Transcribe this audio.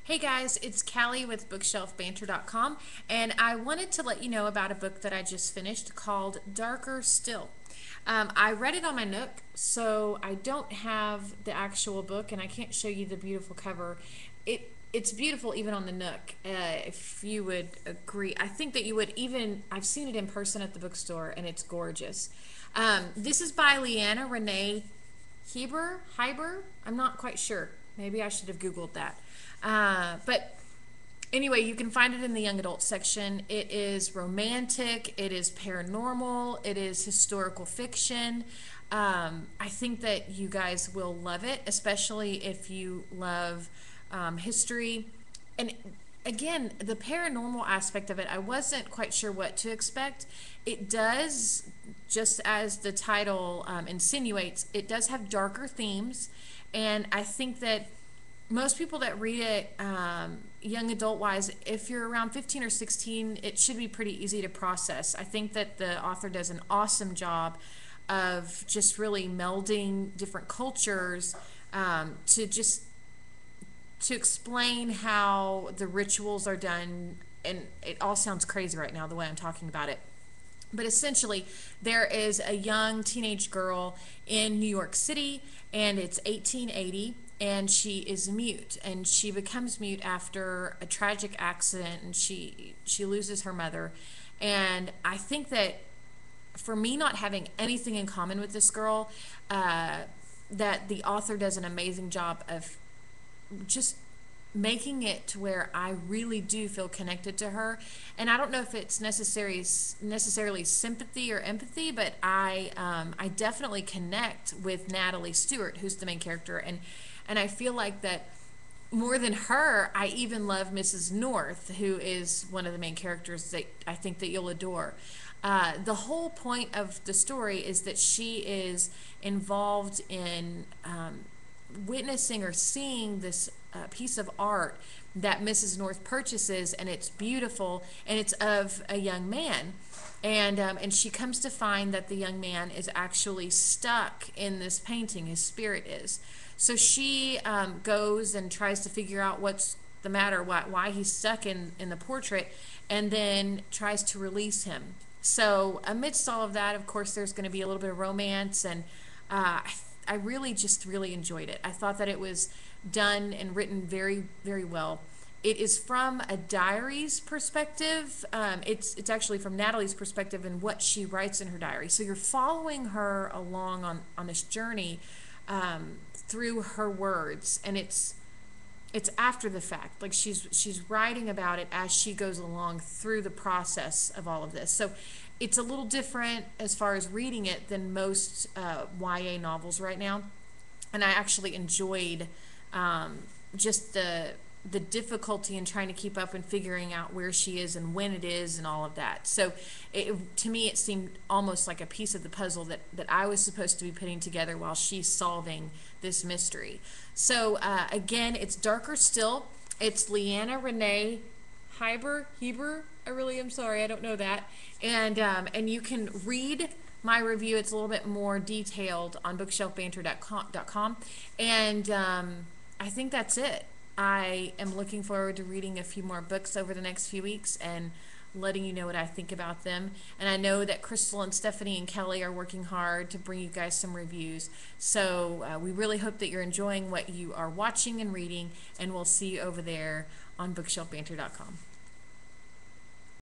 Hey guys, it's Callie with BookshelfBanter.com, and I wanted to let you know about a book that I just finished called Darker Still. I read it on my Nook, so I don't have the actual book, and I can't show you the beautiful cover. It's beautiful even on the Nook, if you would agree. I think that you would even, I've seen it in person at the bookstore, and it's gorgeous. This is by Leanna Renee Hieber. I'm not quite sure. Maybe I should have Googled that. But anyway, you can find it in the young adult section. It is romantic, it is paranormal, it is historical fiction. I think that you guys will love it, especially if you love history. And again, the paranormal aspect of it, I wasn't quite sure what to expect. It does, just as the title insinuates, it does have darker themes. And I think that most people that read it, young adult wise, if you're around 15 or 16, it should be pretty easy to process. I think that the author does an awesome job of just really melding different cultures to just to explain how the rituals are done. And it all sounds crazy right now the way I'm talking about it. But essentially, there is a young teenage girl in New York City, and it's 1880, and she is mute, and she becomes mute after a tragic accident, and she loses her mother. And I think that for me, not having anything in common with this girl, that the author does an amazing job of just making it to where I really do feel connected to her. And I don't know if it's necessarily sympathy or empathy, but I definitely connect with Natalie Stewart, who's the main character, and I feel like that more than her, I even love Mrs. North, who is one of the main characters that I think that you'll adore. The whole point of the story is that she is involved in witnessing or seeing this piece of art that Mrs. North purchases, and it's beautiful, and it's of a young man. And she comes to find that the young man is actually stuck in this painting. His spirit is. So she goes and tries to figure out what's the matter, why he's stuck in the portrait, and then tries to release him. So amidst all of that, of course, there's going to be a little bit of romance, and I really just really enjoyed it. I thought that it was done and written very, very well. It is from a diary's perspective. It's actually from Natalie's perspective and what she writes in her diary. So you're following her along on this journey through her words, and it's after the fact. Like she's writing about it as she goes along through the process of all of this. So it's a little different as far as reading it than most YA novels right now, and I actually enjoyed just the difficulty in trying to keep up and figuring out where she is and when it is and all of that. So to me, it seemed almost like a piece of the puzzle that I was supposed to be putting together while she's solving this mystery. So again, it's Darker Still. It's Leanna Renee Hieber. I really am sorry, I don't know that. And you can read my review. It's a little bit more detailed on BookshelfBanter.com. And I think that's it. I am looking forward to reading a few more books over the next few weeks and letting you know what I think about them. And I know that Crystal and Stephanie and Kelly are working hard to bring you guys some reviews. So we really hope that you're enjoying what you are watching and reading, and we'll see you over there on BookshelfBanter.com.